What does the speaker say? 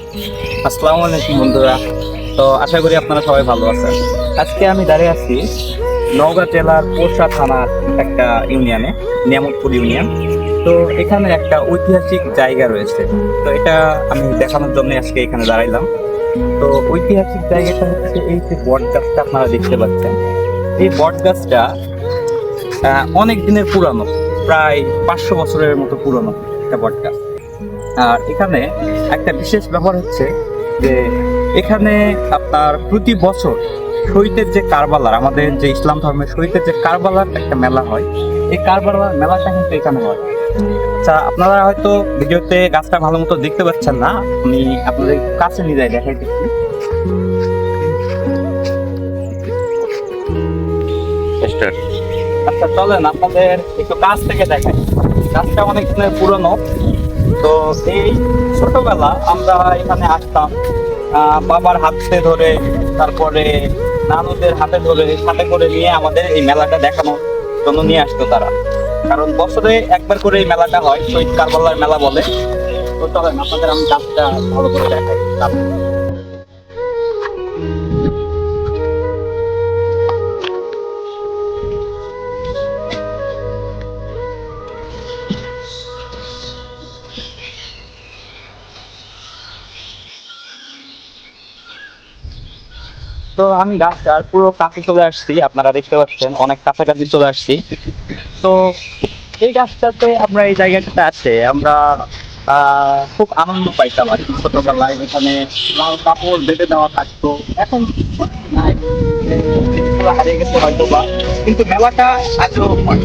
আসসালামু আলাইকুম বন্ধুরা। তো আশা করি আপনারা সবাই ভালো আছেন। আজকে আমি দাঁড়িয়ে আছি নওগাঁ জেলার পোরশা থানার একটা ইউনিয়নে, নিয়ামতপুর ইউনিয়ন। তো এখানে একটা ঐতিহাসিক জায়গা রয়েছে। তো এটা আমি দেখানোর জন্য আজকে এখানে দাঁড়াইলাম। তো ঐতিহাসিক জায়গাটা হচ্ছে এই যে বট গাছটা আপনারা দেখতে পাচ্ছেন। এই বট গাছটা অনেক দিনের পুরানো, প্রায় 500 বছরের মতো পুরানো একটা বট গাছ। আর এখানে একটা বিশেষ ব্যাপার হচ্ছে যে এখানে আপনার প্রতি বছর শহীদের যে কারবালার, আমাদের যে ইসলাম ধর্মের শহীদের যে কারবালার একটা মেলা হয়, এই কারবালার মেলাটা কিন্তু এখানে হয়। আচ্ছা, আপনারা হয়তো ভিডিওতে গাছটা ভালো মতো দেখতে পাচ্ছেন না, আমি আপনাদের কাছে নিয়ে যাই দেখাইতেছি। আচ্ছা চলেন আপনাদের একটু কাছ থেকে দেখাই। গাছটা অনেক দিনের পুরনো। তো এই ছোটবেলা আমরা এখানে আসতাম, বাবার হাতে ধরে, তারপরে নানুদের হাতে ধরে, সাথে করে নিয়ে আমাদের এই মেলাটা দেখানোর জন্য নিয়ে আসতো তারা। কারণ বছরে একবার করে এই মেলাটা হয়, শহীদ কারবালার মেলা বলে। তো চলেন আপনাদের আমি গাছটা ভালো করে দেখাই। তো আমি গাছটার পুরো কাছে চলে আসছি, আপনারা দেখতে পাচ্ছেন অনেক কাছাকাছি চলে আসছি। তো এই গাছটাতে আমরা, এই জায়গাটাতে আছে আমরা খুব আনন্দ পাইতাম আর কি ছোটবেলায়। এখানে লাল কাপড় বেঁধে দেওয়া থাকতো, এখন নাই, জিনিসগুলো হারিয়ে গেছে হয়তো বা, কিন্তু মেলাটা আজও হয়।